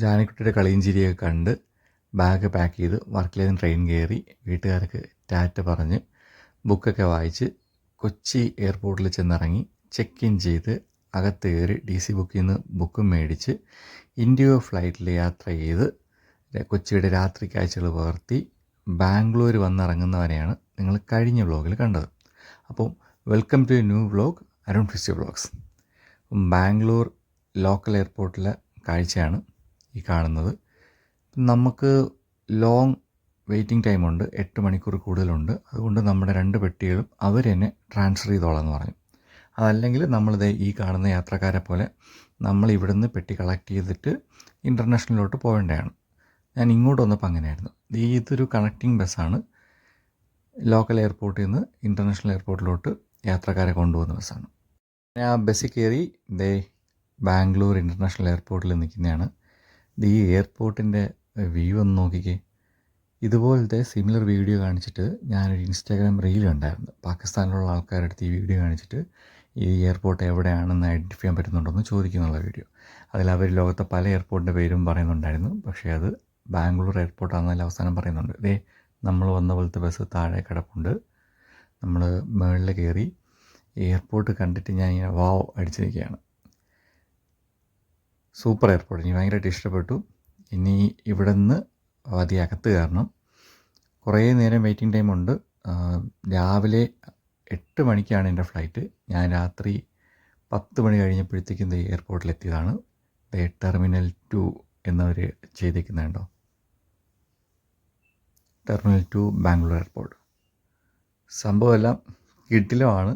ജാനക്കുട്ടിയുടെ കളിയും ചിരിയൊക്കെ കണ്ട് bag pack ചെയ്ത് വർക്കലയിൽ ട്രെയിൻ കയറി വീട്ടുകാർക്ക് ടാറ്റ പറഞ്ഞ് ബുക്കൊക്കെ വായിച്ച് കൊച്ചി എയർപോർട്ടിൽ ചെന്നിറങ്ങി ചെക്ക് ഇൻ ചെയ്ത് അകത്ത് കയറി DC ബുക്കിൽ നിന്ന് ബുക്കും മേടിച്ച് ഇൻഡിഗോ ഫ്ലൈറ്റിൽ യാത്ര ചെയ്ത് കൊച്ചിയുടെ രാത്രി കാഴ്ചകൾ പകർത്തി ബാംഗ്ലൂർ വന്നിറങ്ങുന്നവരെയാണ് നിങ്ങൾ കഴിഞ്ഞ വ്ളോഗിൽ കണ്ടത്. അപ്പോൾ welcome to a new vlog Arun fist vlogs. Bangalore local എയർപോർട്ടിലെ കാഴ്ചയാണ് ഈ കാണുന്നത്. നമുക്ക് ലോങ് വെയിറ്റിംഗ് ടൈമുണ്ട്, 8 മണിക്കൂർ കൂടുതലുണ്ട്. അതുകൊണ്ട് നമ്മുടെ 2 പെട്ടികളും അവർ തന്നെ ട്രാൻസ്ഫർ ചെയ്തോളാം എന്ന് പറഞ്ഞു. അതല്ലെങ്കിൽ നമ്മളിത് ഈ കാണുന്ന യാത്രക്കാരെ പോലെ നമ്മൾ ഇവിടുന്ന് പെട്ടി കളക്ട് ചെയ്തിട്ട് ഇൻ്റർനാഷണലിലോട്ട് പോകേണ്ടതാണ്. ഞാൻ ഇങ്ങോട്ട് വന്നപ്പോൾ അങ്ങനെയായിരുന്നു. ഇതൊരു കണക്റ്റിംഗ് ബസ്സാണ്. ലോക്കൽ എയർപോർട്ടിൽ നിന്ന് ഇൻ്റർനാഷണൽ എയർപോർട്ടിലോട്ട് യാത്രക്കാരെ കൊണ്ടുപോകുന്ന ബസ്സാണ്. ഞാൻ ആ ബസ്സിൽ കയറി ബാംഗ്ലൂർ ഇൻ്റർനാഷണൽ എയർപോർട്ടിൽ നിൽക്കുന്നതാണ്. ഈ എയർപോർട്ടിൻ്റെ വ്യൂ ഒന്ന് നോക്കിക്കേ. ഇതുപോലത്തെ സിമിലർ വീഡിയോ കാണിച്ചിട്ട് ഞാനൊരു ഇൻസ്റ്റാഗ്രാം റീൽ ഉണ്ടായിരുന്നു. പാകിസ്ഥാനിലുള്ള ആൾക്കാരുടെ അടുത്ത് ഈ വീഡിയോ കാണിച്ചിട്ട് ഈ എയർപോർട്ട് എവിടെയാണെന്ന് ഐഡൻറ്റിഫൈ ചെയ്യാൻ പറ്റുന്നുണ്ടോയെന്ന് ചോദിക്കുന്നുള്ള വീഡിയോ. അതിൽ അവർ ലോകത്തെ പല എയർപോർട്ടിൻ്റെ പേരും പറയുന്നുണ്ടായിരുന്നു. പക്ഷേ അത് ബാംഗ്ലൂർ എയർപോർട്ടാണെന്നതിൽ അവസാനം പറയുന്നുണ്ട്. നമ്മൾ വന്ന പോലത്തെ ബസ് താഴെ കിടപ്പുണ്ട്. നമ്മൾ മുകളിൽ കയറി എയർപോർട്ട് കണ്ടിട്ട് ഞാനിങ്ങനെ വാവ് അടിച്ചിരിക്കുകയാണ്. സൂപ്പർ എയർപോർട്ട്, എനിക്ക് ഭയങ്കരമായിട്ട് ഇഷ്ടപ്പെട്ടു. ഇനി ഇവിടെ നിന്ന് അധികം അകത്ത് കയറണം. കുറേ നേരം വെയിറ്റിംഗ് ടൈമുണ്ട്. രാവിലെ 8 മണിക്കാണ് എൻ്റെ ഫ്ലൈറ്റ്. ഞാൻ രാത്രി 10 മണി കഴിഞ്ഞപ്പോഴത്തേക്കും എയർപോർട്ടിലെത്തിയതാണ്. ടെർമിനൽ 2 എന്നവർ ചെയ്തേക്കുന്നുണ്ടോ, ടെർമിനൽ 2 ബാംഗ്ലൂർ എയർപോർട്ട്. സംഭവമെല്ലാം കിടിലമാണ്.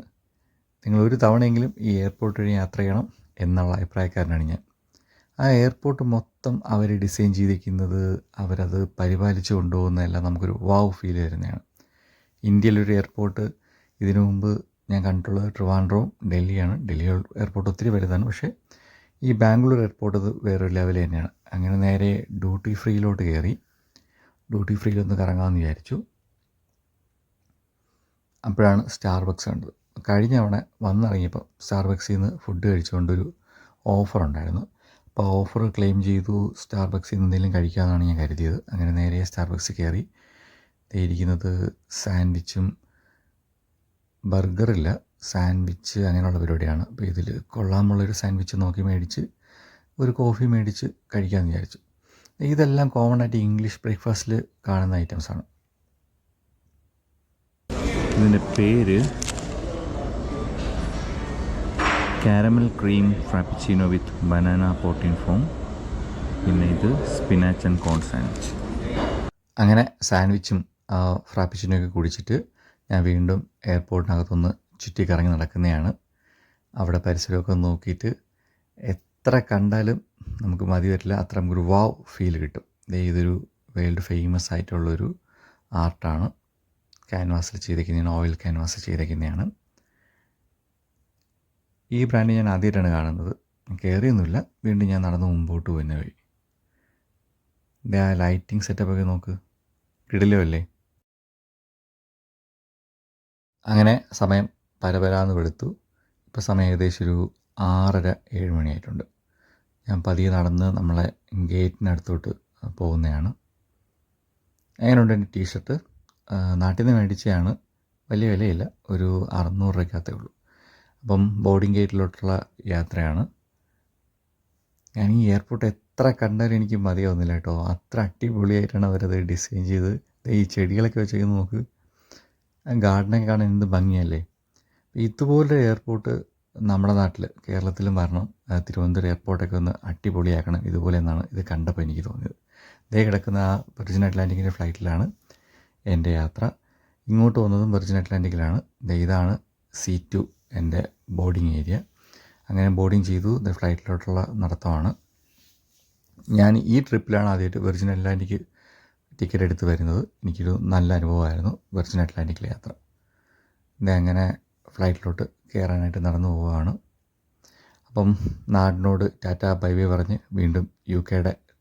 നിങ്ങളൊരു തവണയെങ്കിലും ഈ എയർപോർട്ട് വഴി യാത്ര ചെയ്യണം എന്നുള്ള അഭിപ്രായക്കാരനാണ് ഞാൻ. ആ എയർപോർട്ട് മൊത്തം അവർ ഡിസൈൻ ചെയ്തിരിക്കുന്നത്, അവരത് പരിപാലിച്ച് കൊണ്ടുപോകുന്നതെല്ലാം നമുക്കൊരു വാവ് ഫീൽ വരുന്നതാണ്. ഇന്ത്യയിലൊരു എയർപോർട്ട് ഇതിനു മുമ്പ് ഞാൻ കണ്ടിട്ടുള്ളത് ട്രിവാൻഡ്രവും ഡൽഹിയാണ്. ഡൽഹി എയർപോർട്ട് ഒത്തിരി വലുതാണ്. പക്ഷേ ഈ ബാംഗ്ലൂർ എയർപോർട്ട് അത് വേറൊരു ലെവൽ തന്നെയാണ്. അങ്ങനെ നേരെ ഡ്യൂട്ടി ഫ്രീയിലോട്ട് കയറി ഡ്യൂട്ടി ഫ്രീയിലൊന്ന് കറങ്ങാമെന്ന് വിചാരിച്ചു. അപ്പോഴാണ് സ്റ്റാർബക്സ് കണ്ടത്. കഴിഞ്ഞ തവണ വന്നിറങ്ങിയപ്പോൾ സ്റ്റാർബക്സിൽ നിന്ന് ഫുഡ് കഴിച്ചുകൊണ്ടൊരു ഓഫർ ഉണ്ടായിരുന്നു. അപ്പോൾ ഓഫർ ക്ലെയിം ചെയ്തു സ്റ്റാർബക്സിൽ നിന്ന് എന്തെങ്കിലും കഴിക്കാമെന്നാണ് ഞാൻ കരുതിയത്. അങ്ങനെ നേരെ സ്റ്റാർബക്സിൽ കയറി ഇരിക്കുന്നത് സാൻഡ്വിച്ചും, ബർഗറില്ല, സാൻഡ്വിച്ച് അങ്ങനെയുള്ള പരിപാടിയാണ്. അപ്പോൾ ഇതിൽ കൊള്ളാമുള്ളൊരു സാൻഡ്വിച്ച് നോക്കി മേടിച്ച് ഒരു കോഫി മേടിച്ച് കഴിക്കാമെന്ന് വിചാരിച്ചു. ഇതെല്ലാം കോമൺ ആയിട്ട് ഇംഗ്ലീഷ് ബ്രേക്ക്ഫാസ്റ്റിൽ കാണുന്ന ഐറ്റംസാണ്. ഇതിൻ്റെ പേര് caramel cream frappuccino with banana protein foam. പിന്നെ ഇത് സ്പിനാച്ച് ആൻഡ് കോൺ സാൻഡ്വിച്ച്. അങ്ങനെ സാൻഡ്വിച്ചും ഫ്രാപ്പിച്ചിനൊക്കെ കുടിച്ചിട്ട് ഞാൻ വീണ്ടും എയർപോർട്ടിനകത്തൊന്ന് ചുറ്റിക്കറങ്ങി നടക്കുന്നതാണ്. അവിടെ പരിസരമൊക്കെ നോക്കിയിട്ട് എത്ര കണ്ടാലും നമുക്ക് മതി വരില്ല. അത്ര നമുക്കൊരു വാവ് ഫീൽ കിട്ടും. ഇതൊരു വേൾഡ് ഫേമസ് ആയിട്ടുള്ളൊരു ആർട്ടാണ്. ക്യാൻവാസിൽ ചെയ്തേക്കുന്നതാണ്, ഓയിൽ ക്യാൻവാസിൽ ചെയ്തേക്കുന്നതാണ്. ഈ ബ്രാൻഡ് ഞാൻ ആദ്യമായിട്ടാണ് കാണുന്നത്. കയറിയൊന്നുമില്ല, വീണ്ടും ഞാൻ നടന്ന് മുമ്പോട്ട് പോകുന്ന വഴി. ആ ലൈറ്റിംഗ് സെറ്റപ്പൊക്കെ നോക്ക്, കിടിലമല്ലേ. അങ്ങനെ സമയം പരപരാന്ന് വെളുത്തു. ഇപ്പോൾ സമയം ഏകദേശം ഒരു 6:30-7 മണിയായിട്ടുണ്ട്. ഞാൻ പതിയെ നടന്ന് നമ്മളെ ഗേറ്റിനടുത്തോട്ട് പോകുന്നതാണ്. എങ്ങനെയുണ്ട് എൻ്റെ ടീഷർട്ട്? നാട്ടിൽ നിന്ന് മേടിച്ചതാണ്. വലിയ വിലയില്ല, ഒരു 600 രൂപയ്ക്കകത്തേ ഉള്ളൂ. അപ്പം ബോർഡിംഗ് ഗേറ്റിലോട്ടുള്ള യാത്രയാണ്. ഞാൻ ഈ എയർപോർട്ട് എത്ര കണ്ടാലും എനിക്ക് മതിയാവുന്നില്ല കേട്ടോ. അത്ര അടിപൊളിയായിട്ടാണ് അവരത് ഡിസൈൻ ചെയ്ത്. ഈ ചെടികളൊക്കെ വെച്ചേക്കുന്നത് നോക്ക്, ഗാർഡനൊക്കെ കാണാൻ എന്ത് ഭംഗിയല്ലേ. ഇതുപോലൊരു എയർപോർട്ട് നമ്മുടെ നാട്ടിൽ കേരളത്തിലും വരണം. തിരുവനന്തപുരം എയർപോർട്ടൊക്കെ ഒന്ന് അടിപൊളിയാക്കണം ഇതുപോലെ എന്നാണ് ഇത് കണ്ടപ്പോൾ എനിക്ക് തോന്നിയത്. കിടക്കുന്ന ആ വെർജിൻ അറ്റ്ലാന്റിക്കിൻ്റെ ഫ്ലൈറ്റിലാണ് എൻ്റെ യാത്ര. ഇങ്ങോട്ട് വന്നതും വെർജിൻ അറ്റ്ലാന്റിക്കിലാണ്. ഇതാണ് C2 എൻ്റെ ബോർഡിംഗ് ഏരിയ. അങ്ങനെ ബോർഡിംഗ് ചെയ്തു. ഫ്ലൈറ്റിലോട്ടുള്ള നടത്തമാണ്. ഞാൻ ഈ ട്രിപ്പിലാണ് ആദ്യമായിട്ട് വെർജിൻ അറ്റ്ലാന്റിക് ടിക്കറ്റ് എടുത്ത് വരുന്നത്. എനിക്കൊരു നല്ല അനുഭവമായിരുന്നു വെർജിൻ അറ്റ്ലാന്റിക്കിലെ യാത്ര. അങ്ങനെ ഫ്ലൈറ്റിലോട്ട് കയറാനായിട്ട് നടന്നു പോവുകയാണ്. അപ്പം നാടിനോട് ടാറ്റ ബൈ ബൈ പറഞ്ഞ് വീണ്ടും UK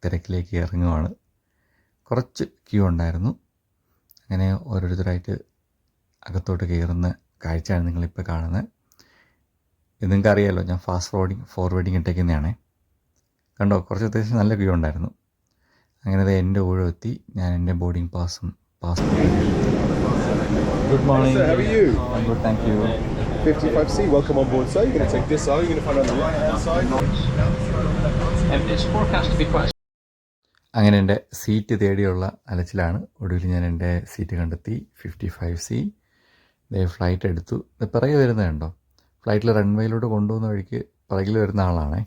തിരക്കിലേക്ക് ഇറങ്ങുവാണ്. കുറച്ച് ക്യൂ ഉണ്ടായിരുന്നു. അങ്ങനെ ഓരോരുത്തരായിട്ട് അകത്തോട്ട് കയറുന്ന കാഴ്ചയാണ് നിങ്ങളിപ്പോൾ കാണുന്നത്. ഇത് നിങ്ങൾക്ക് അറിയാമല്ലോ, ഞാൻ ഫാസ്റ്റ് ഫോർവേഡിങ് ഇട്ടേക്കുന്നതാണേ. കണ്ടോ, കുറച്ച് അത്യാവശ്യം നല്ല വ്യൂ ഉണ്ടായിരുന്നു. അങ്ങനെ അത് എൻ്റെ ഊഴമെത്തി. ഞാൻ എൻ്റെ ബോർഡിംഗ് പാസ്സും good morning. Sir, how are you? Good, thank you. 55C, welcome on board, sir. You're going to take this out, you're going to find on the right hand side. It's forecast to be quite. അങ്ങനെ എൻ്റെ seat തേടിയുള്ള അലച്ചിലാണ്. ഒടുവിൽ ഞാൻ എൻ്റെ seat കണ്ടെത്തി. 55C. Flight എടുത്തു. പിറകെ വരുന്നത് കണ്ടോ, ഫ്ലൈറ്റിൽ റൺവേയിലോട്ട് കൊണ്ടുപോകുന്ന വഴിക്ക് പിറകിൽ വരുന്ന ആളാണേ.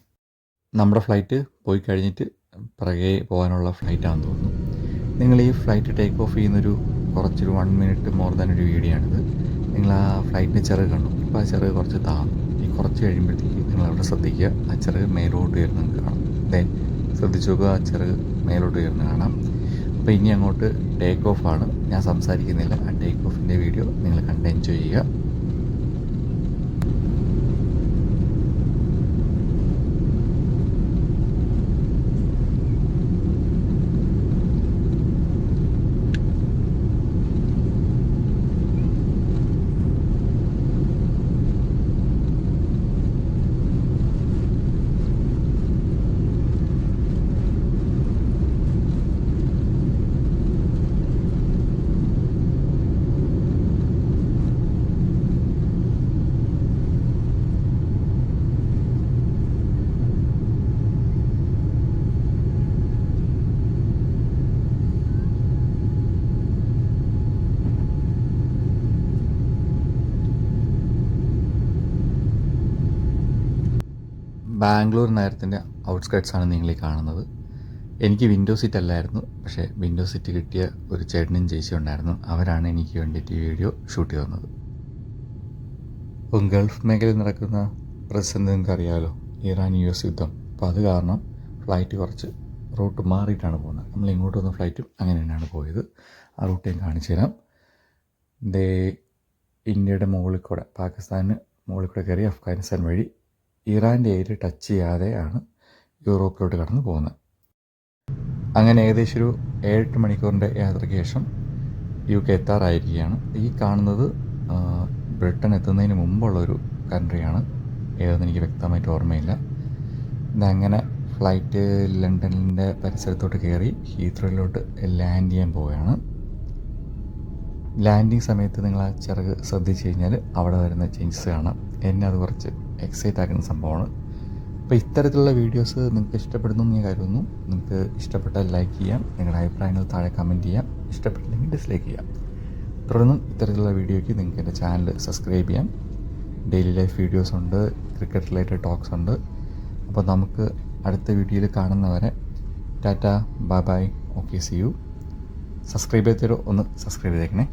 നമ്മുടെ ഫ്ലൈറ്റ് പോയി കഴിഞ്ഞിട്ട് പിറകെ പോകാനുള്ള ഫ്ലൈറ്റാണെന്ന് തോന്നുന്നു. നിങ്ങൾ ഈ ഫ്ലൈറ്റ് ടേക്ക് ഓഫ് ചെയ്യുന്നൊരു കുറച്ചൊരു 1 മിനിറ്റ് മോർ ദാൻ ഒരു വീഡിയോ ആണിത്. നിങ്ങൾ ആ ഫ്ലൈറ്റിൻ്റെ ചിറക് കണ്ടു. ഇപ്പോൾ ആ ചിറക് കുറച്ച് താന്നു. ഈ കുറച്ച് കഴിയുമ്പോഴത്തേക്ക് നിങ്ങൾ അവിടെ ശ്രദ്ധിക്കുക, ആ ചിറക് മേലോട്ട് ഉയർന്ന് നിങ്ങൾക്ക് കാണാം. ശ്രദ്ധിച്ചു നോക്കുക, ആ ചിറക് മേലോട്ട് ഉയർന്ന് കാണാം. അപ്പോൾ ഇനി അങ്ങോട്ട് ടേക്ക് ഓഫാണ്. ഞാൻ സംസാരിക്കുന്നില്ല. ആ ടേക്ക് ഓഫിൻ്റെ വീഡിയോ നിങ്ങൾ കണ്ട് എൻജോയ് ചെയ്യുക. ബാംഗ്ലൂർ നഗരത്തിൻ്റെ ഔട്ട്സ്കേർട്സാണ് നിങ്ങളീ കാണുന്നത്. എനിക്ക് വിൻഡോ സീറ്റ് അല്ലായിരുന്നു, പക്ഷേ വിൻഡോ സീറ്റ് കിട്ടിയ ഒരു ചേട്ടനും ചേച്ചിയും ഉണ്ടായിരുന്നു. അവരാണ് എനിക്ക് വേണ്ടിയിട്ട് ഈ വീഡിയോ ഷൂട്ട് ചെയ്യുന്നത്. ഇപ്പം ഗൾഫ് മേഖലയിൽ നടക്കുന്ന പ്രതിസന്ധി നിങ്ങൾക്ക് അറിയാമല്ലോ, ഇറാൻ US യുദ്ധം. അപ്പോൾ അത് കാരണം ഫ്ലൈറ്റ് കുറച്ച് റൂട്ട് മാറിയിട്ടാണ് പോകുന്നത്. നമ്മൾ ഇങ്ങോട്ട് വന്ന ഫ്ലൈറ്റും അങ്ങനെ തന്നെയാണ് പോയത്. ആ റൂട്ട് ഞാൻ കാണിച്ചു തരാം. ഇന്ത്യയുടെ മുകളിൽ കൂടെ, പാകിസ്ഥാന് മുകളിൽ കൂടെ കയറി അഫ്ഗാനിസ്ഥാൻ വഴി ഇറാൻ്റെ ഏരിയ ടച്ച് ചെയ്യാതെ ആണ് യൂറോപ്പിലോട്ട് കടന്ന് പോകുന്നത്. അങ്ങനെ ഏകദേശം ഒരു 7-8 മണിക്കൂറിൻ്റെ യാത്രയ്ക്ക് ശേഷം UK എത്താറായിരിക്കുകയാണ്. ഈ കാണുന്നത് ബ്രിട്ടൻ എത്തുന്നതിന് മുമ്പുള്ളൊരു കൺട്രിയാണ്. ഏതെന്ന് എനിക്ക് വ്യക്തമായിട്ട് ഓർമ്മയില്ല. ഇതങ്ങനെ ഫ്ലൈറ്റ് ലണ്ടനിൻ്റെ പരിസരത്തോട്ട് കയറി ഹീത്രോയിലോട്ട് ലാൻഡ് ചെയ്യാൻ പോവുകയാണ്. ലാൻഡിങ് സമയത്ത് നിങ്ങൾ ആ ചിറക് ശ്രദ്ധിച്ചു കഴിഞ്ഞാൽ അവിടെ വരുന്ന ചേഞ്ചസ് കാണാം. എന്നെ അത് കുറച്ച് എക്സൈറ്റ് ആക്കുന്ന സംഭവമാണ്. അപ്പോൾ ഇത്തരത്തിലുള്ള വീഡിയോസ് നിങ്ങൾക്ക് ഇഷ്ടപ്പെടുന്നു എന്ന് ഞാൻ കരുതുന്നു. നിങ്ങൾക്ക് ഇഷ്ടപ്പെട്ടാൽ ലൈക്ക് ചെയ്യാം, നിങ്ങളുടെ അഭിപ്രായങ്ങൾ താഴെ കമൻറ്റ് ചെയ്യാം, ഇഷ്ടപ്പെട്ടില്ലെങ്കിൽ ഡിസ്ലൈക്ക് ചെയ്യാം. തുടർന്നും ഇത്തരത്തിലുള്ള വീഡിയോയ്ക്ക് നിങ്ങൾക്ക് എൻ്റെ ചാനൽ സബ്സ്ക്രൈബ് ചെയ്യാം. ഡെയിലി ലൈഫ് വീഡിയോസ് ഉണ്ട്, ക്രിക്കറ്റ് റിലേറ്റഡ് ടോക്സ് ഉണ്ട്. അപ്പോൾ നമുക്ക് അടുത്ത വീഡിയോയിൽ കാണുന്നവരെ ടാറ്റ, bye bye, okay, see you. Subscribe ചെയ്തോ, ഒന്ന് സബ്സ്ക്രൈബ് ചെയ്തേക്കണേ.